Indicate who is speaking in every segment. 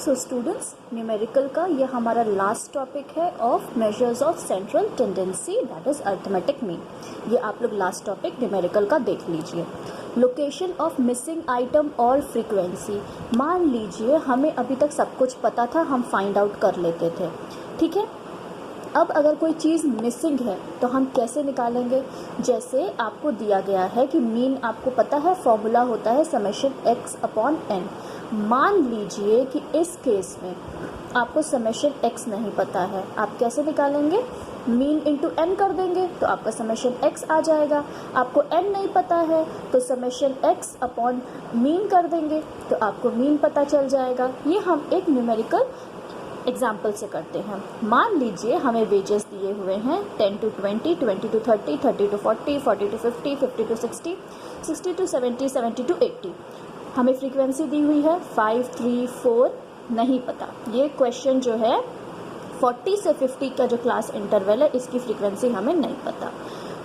Speaker 1: So students, numerical का ये हमारा लास्ट टॉपिक है of measures of central tendency, that is arithmetic mean. ये आप लोग लास्ट टॉपिक न्यूमेरिकल का देख लीजिए। लोकेशन ऑफ मिसिंग आइटम और फ्रीक्वेंसी। मान लीजिए हमें अभी तक सब कुछ पता था, हम फाइंड आउट कर लेते थे, ठीक है। अब अगर कोई चीज़ मिसिंग है तो हम कैसे निकालेंगे? जैसे आपको दिया गया है कि मीन आपको पता है, फॉर्मूला होता है समेशन x अपॉन n। मान लीजिए कि इस केस में आपको समेशन x नहीं पता है, आप कैसे निकालेंगे? मीन इंटू n कर देंगे तो आपका समेशन x आ जाएगा। आपको n नहीं पता है तो समेशन x अपॉन मीन कर देंगे तो आपको मीन पता चल जाएगा। ये हम एक न्यूमेरिकल एग्जाम्पल से करते हैं। मान लीजिए हमें वेजेस दिए हुए हैं 10 to 20, 20 to 30, 30 to 40, 40 to 50, 50 to 60, 60 to 70, 70 to 80। हमें फ्रीक्वेंसी दी हुई है 5, 3, 4 नहीं पता। ये क्वेश्चन जो है 40 से 50 का जो क्लास इंटरवल है इसकी फ्रीक्वेंसी हमें नहीं पता।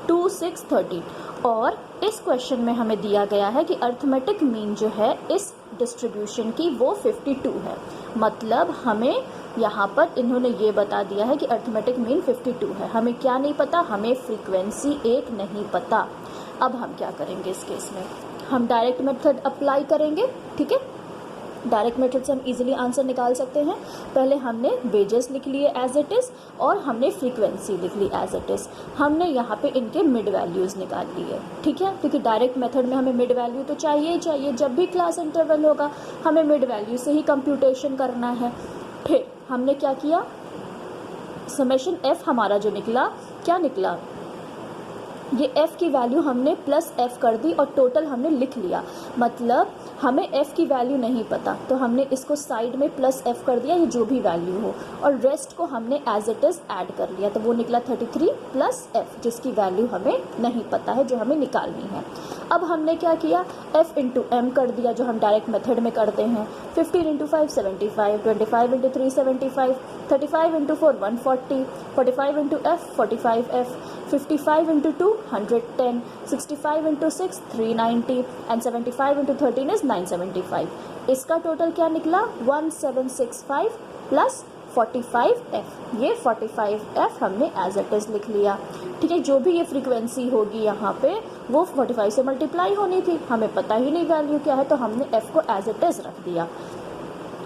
Speaker 1: 2, 6, 13 और इस क्वेश्चन में हमें दिया गया है कि अर्थमेटिक मीन जो है इस डिस्ट्रीब्यूशन की वो 52 है। मतलब हमें यहाँ पर इन्होंने ये बता दिया है कि अर्थमेटिक मीन 52 है। हमें क्या नहीं पता? हमें फ्रीक्वेंसी एक नहीं पता। अब हम क्या करेंगे इस केस में? हम डायरेक्ट मेथड अप्लाई करेंगे, ठीक है। डायरेक्ट मेथड से हम इजीली आंसर निकाल सकते हैं। पहले हमने वेजेस लिख लिए एज इट इज़ और हमने फ्रीक्वेंसी लिख ली एज इट इज़। हमने यहाँ पे इनके मिड वैल्यूज़ निकाल लिए, ठीक है, क्योंकि डायरेक्ट मेथड में हमें मिड वैल्यू तो चाहिए ही चाहिए। जब भी क्लास इंटरवल होगा हमें मिड वैल्यू से ही कंप्यूटेशन करना है। फिर हमने क्या किया? समेशन f हमारा जो निकला, क्या निकला? ये f की वैल्यू हमने प्लस f कर दी और टोटल हमने लिख लिया। मतलब हमें f की वैल्यू नहीं पता तो हमने इसको साइड में प्लस f कर दिया, ये जो भी वैल्यू हो, और रेस्ट को हमने एज इट इज़ ऐड कर लिया। तो वो निकला 33 प्लस f, जिसकी वैल्यू हमें नहीं पता है, जो हमें निकालनी है। अब हमने क्या किया? f इंटू m कर दिया, जो हम डायरेक्ट मेथड में करते हैं। 15 into 5 75, 25 into 3 75, 35 into 4 140, 45 into f 45f, 55 into 2 110, 65 into 6 390 and 75 into 13 is 975। इसका टोटल क्या निकला? 1765 प्लस 45f। ये 45f हमने एज इट इज़ लिख लिया, ठीक है। जो भी ये फ्रीक्वेंसी होगी यहाँ पे वो 45 से मल्टीप्लाई होनी थी, हमें पता ही नहीं वैल्यू क्या है, तो हमने f को एज इट इज़ रख दिया।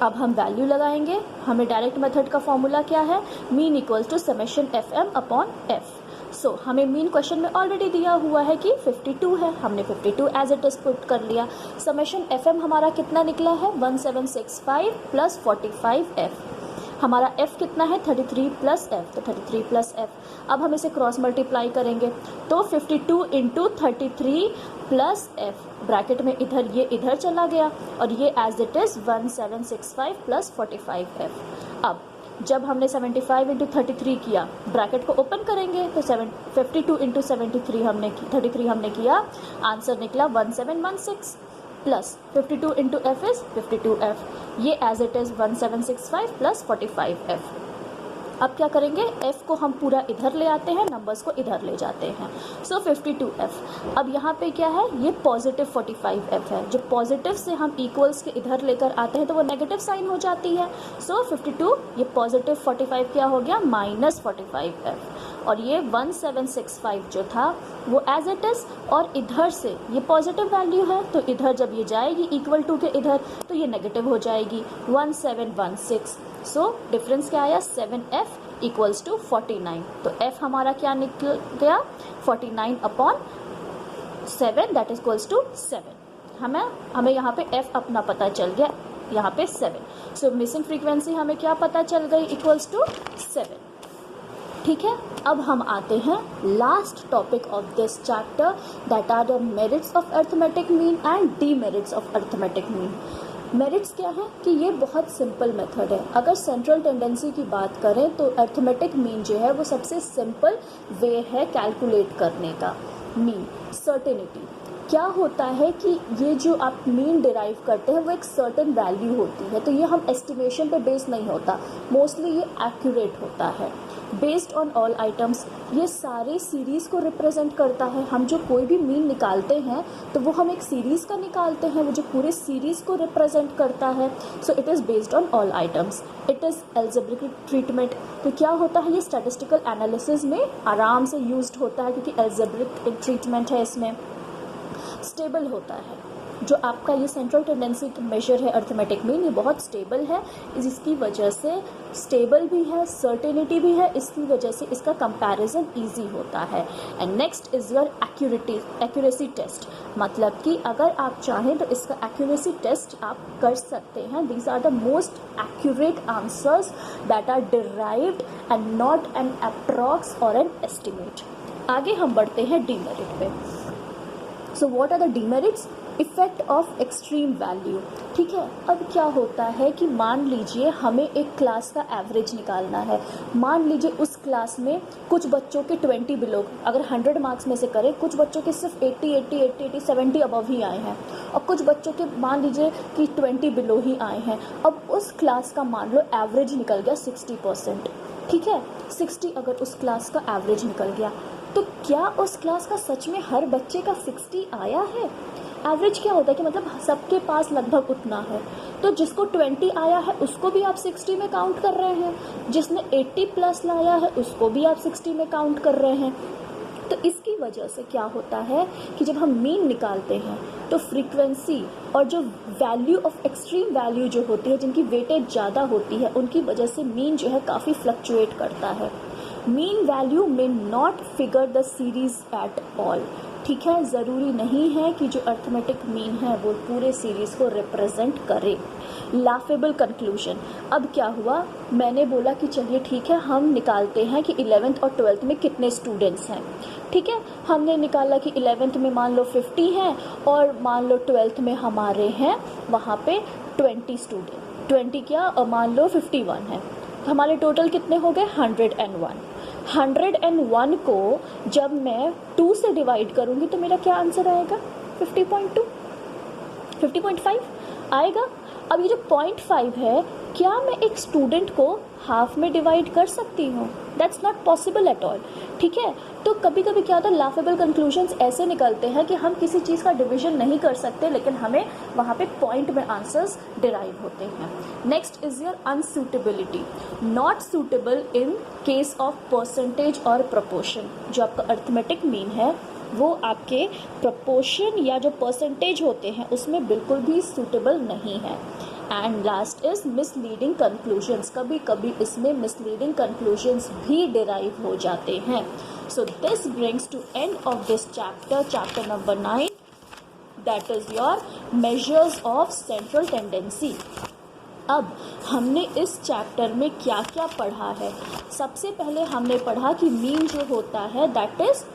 Speaker 1: अब हम वैल्यू लगाएंगे। हमें डायरेक्ट मेथड का फॉर्मूला क्या है? Mean equals to summation fm upon f। So हमें मीन क्वेश्चन में ऑलरेडी दिया हुआ है कि 52 है, हमने 52 एज इट इज पुट कर लिया। समेशन fm हमारा कितना निकला है? 1765 प्लस 45f। हमारा f कितना है? 33 प्लस f, तो 33 प्लस f। अब हम इसे क्रॉस मल्टीप्लाई करेंगे तो 52 इंटू 33 प्लस f, ब्रैकेट में इधर ये इधर चला गया और ये as it is 1765 plus 45f। अब जब हमने 75 इंटू 33 किया, ब्रैकेट को ओपन करेंगे तो 52 इंटू 33 हमने किया, आंसर निकला 1716 plus 52 into F is 52f। ये as it is 1765 plus 45f। अब क्या करेंगे? f को हम पूरा इधर ले आते हैं, नंबर्स को इधर ले जाते हैं। सो 52f। अब यहाँ पे क्या है? ये पॉजिटिव 45f है। जब पॉजिटिव से हम इक्वल्स के इधर लेकर आते हैं तो वो नेगेटिव साइन हो जाती है। सो 52, ये पॉजिटिव 45 क्या हो गया? Minus 45f। और ये 1765 जो था वो एज इट इज़, और इधर से ये पॉजिटिव वैल्यू है तो इधर जब ये जाएगी इक्वल टू के इधर तो ये नेगेटिव हो जाएगी, 1716। सो डिफरेंस क्या आया? 7f equals to 49। तो f हमारा क्या निकल गया? 49 upon 7, that is equals to 7। हमें यहाँ पे f अपना पता चल गया, यहाँ पे 7। सो मिसिंग फ्रीक्वेंसी हमें क्या पता चल गई? इक्वल्स टू 7, ठीक है। अब हम आते हैं last topic of this chapter, that are the merits of arithmetic mean and demerits of arithmetic mean. Merits क्या है कि ये बहुत सिंपल मेथड है। अगर सेंट्रल टेंडेंसी की बात करें तो अर्थमेटिक मीन जो है वो सबसे सिंपल वे है कैलकुलेट करने का। मीन सर्टेनिटी क्या होता है कि ये जो आप मीन डिराइव करते हैं वो एक सर्टेन वैल्यू होती है, तो ये हम एस्टिमेशन पे बेस नहीं होता, मोस्टली ये एक्यूरेट होता है। बेस्ड ऑन ऑल आइटम्स, ये सारे सीरीज़ को रिप्रेजेंट करता है। हम जो कोई भी मीन निकालते हैं तो वो हम एक सीरीज़ का निकालते हैं, वो जो पूरे सीरीज़ को रिप्रेजेंट करता है। So it is based on all items. It is algebraic treatment. तो क्या होता है, ये स्टैटिस्टिकल एनालिसिस में आराम से यूज्ड होता है क्योंकि एल्जेब्रिक ट्रीटमेंट है इसमें। स्टेबल होता है। जो आपका ये सेंट्रल टेंडेंसी मेजर है अर्थमेटिक मीन, ये बहुत स्टेबल है, इसकी वजह से स्टेबल भी है, सर्टेनिटी भी है, इसकी वजह से इसका कंपैरिजन इजी होता है। And next is your accuracy test, मतलब कि अगर आप चाहें तो इसका एक्यूरेसी टेस्ट आप कर सकते हैं। These are the most accurate answers that are derived and not an approx और एन एस्टिमेट। आगे हम बढ़ते हैं डीमेरिट पे। So what are the demerits? Effect of extreme value. ठीक है, अब क्या होता है कि मान लीजिए हमें एक क्लास का एवरेज निकालना है। मान लीजिए उस क्लास में कुछ बच्चों के 20 बिलो, अगर 100 मार्क्स में से करें, कुछ बच्चों के सिर्फ 80, 70 अबव ही आए हैं और कुछ बच्चों के मान लीजिए कि 20 बिलो ही आए हैं। अब उस क्लास का मान लो एवरेज निकल गया 60%। ठीक है, 60 अगर उस क्लास का एवरेज निकल गया, तो क्या उस क्लास का सच में हर बच्चे का 60 आया है? एवरेज क्या होता है कि मतलब सबके पास लगभग उतना है, तो जिसको 20 आया है उसको भी आप 60 में काउंट कर रहे हैं, जिसने 80 प्लस लाया है उसको भी आप 60 में काउंट कर रहे हैं। तो इसकी वजह से क्या होता है कि जब हम मीन निकालते हैं तो फ्रीक्वेंसी और जो वैल्यू ऑफ एक्सट्रीम वैल्यू जो होती है, जिनकी वेटेज ज़्यादा होती है, उनकी वजह से मीन जो है काफ़ी फ्लक्चुएट करता है। मीन वैल्यू में not figure the series at all. ठीक है, ज़रूरी नहीं है कि जो अर्थमेटिक मीन है वो पूरे सीरीज़ को रिप्रेजेंट करे। Laughable conclusion. अब क्या हुआ, मैंने बोला कि चलिए ठीक है, हम निकालते हैं कि 11th और 12th में कितने स्टूडेंट्स हैं। ठीक है, हमने निकाला कि 11th में मान लो 50 हैं और मान लो 12th में हमारे हैं वहाँ पे 20 स्टूडेंट, 20 क्या मान लो 51 है, हमारे टोटल कितने हो गए 101। 101 को जब मैं 2 से डिवाइड करूंगी तो मेरा क्या आंसर आएगा? 50.2, 50.5 आएगा। अब ये जो 0.5 है, क्या मैं एक स्टूडेंट को हाफ में डिवाइड कर सकती हूँ? That's not possible at all. ठीक है, तो कभी कभी क्या होता है, लाफेबल कंक्लूजन्स ऐसे निकलते हैं कि हम किसी चीज़ का डिवीजन नहीं कर सकते, लेकिन हमें वहाँ पे पॉइंट में आंसर्स डिराइव होते हैं। Next is your unsuitability. Not suitable in case of percentage और प्रोपोर्शन। जो आपका अर्थमेटिक मीन है वो आपके प्रपोर्शन या जो परसेंटेज होते हैं उसमें बिल्कुल भी सूटेबल नहीं है। And last is misleading conclusions. कभी कभी इसमें मिसलीडिंग कंक्लूजन्स भी डिराइव हो जाते हैं। So this brings to end of this chapter, chapter number 9, that is your measures of central tendency. अब हमने इस चैप्टर में क्या क्या पढ़ा है? सबसे पहले हमने पढ़ा कि मीन जो होता है दैट इज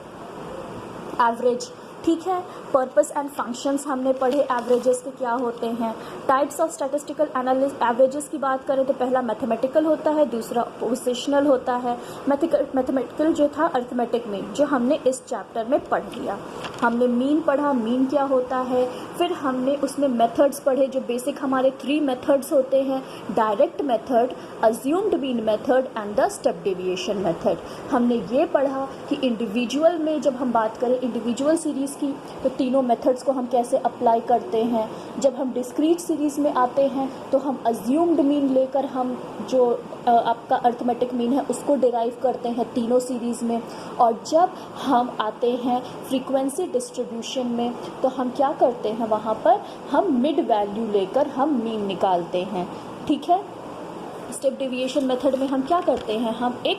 Speaker 1: एवरेज। ठीक है, पर्पस एंड फंक्शंस हमने पढ़े, एवरेजेस के क्या होते हैं। टाइप्स ऑफ स्टैटिस्टिकल एवरेजेस की बात करें तो पहला मैथमेटिकल होता है, दूसरा पोजिशनल होता है। मैथमेटिकल जो था अर्थमेटिक मीन, जो हमने इस चैप्टर में पढ़ लिया। हमने मीन पढ़ा, मीन क्या होता है, फिर हमने उसमें मेथड्स पढ़े, जो बेसिक हमारे 3 मेथड्स होते हैं, direct method, assumed mean method and the step deviation method. हमने ये पढ़ा कि इंडिविजुअल में जब हम बात करें इंडिविजुअल सीरीज़ की, तो तीनों मेथड्स को हम कैसे अप्लाई करते हैं। जब हम डिस्क्रीट सीरीज़ में आते हैं तो हम अज्यूम्ड मीन लेकर हम जो आपका अर्थमेटिक मीन है उसको डिराइव करते हैं तीनों सीरीज़ में। और जब हम आते हैं फ्रीक्वेंसी डिस्ट्रीब्यूशन में तो हम क्या करते हैं, वहाँ पर हम मिड वैल्यू लेकर हम मीन निकालते हैं। ठीक है, स्टेप डेविएशन मेथड में हम क्या करते हैं, हम एक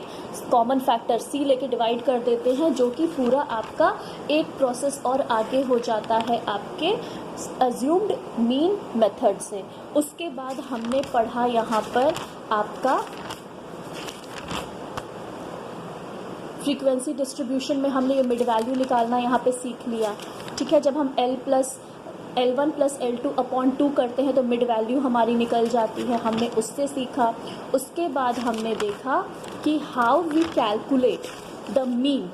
Speaker 1: कॉमन फैक्टर c लेके डिवाइड कर देते हैं, जो कि पूरा आपका एक प्रोसेस और आगे हो जाता है आपके अज्यूम्ड मीन मेथड से। उसके बाद हमने पढ़ा यहाँ पर आपका फ्रीक्वेंसी डिस्ट्रीब्यूशन में हमने ये मिड वैल्यू निकालना यहाँ पे सीख लिया। ठीक है, जब हम L1 प्लस L2 अपॉन 2 करते हैं तो मिड वैल्यू हमारी निकल जाती है, हमने उससे सीखा। उसके बाद हमने देखा कि how we calculate the mean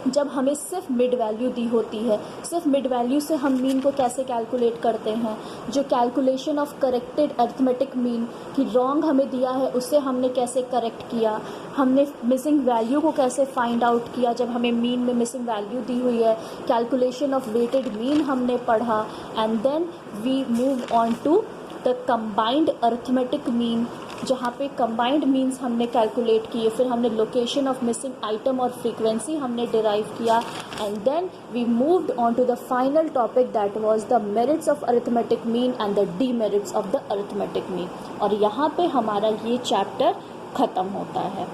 Speaker 1: जब हमें सिर्फ मिड वैल्यू दी होती है, सिर्फ मिड वैल्यू से हम मीन को कैसे कैलकुलेट करते हैं, जो calculation of corrected arithmetic mean कि रॉन्ग हमें दिया है उसे हमने कैसे करेक्ट किया, हमने मिसिंग वैल्यू को कैसे फाइंड आउट किया जब हमें मीन में मिसिंग वैल्यू दी हुई है, कैलकुलेशन ऑफ वेटेड मीन हमने पढ़ा, and then we move on to the combined arithmetic mean, जहाँ पे कंबाइंड मीन्स हमने कैलकुलेट किए, फिर हमने लोकेशन ऑफ मिसिंग आइटम और फ्रीक्वेंसी हमने डिराइव किया, and then we moved on to the final topic that was the merits of arithmetic mean and the demerits of the arithmetic mean. और यहाँ पे हमारा ये चैप्टर ख़त्म होता है।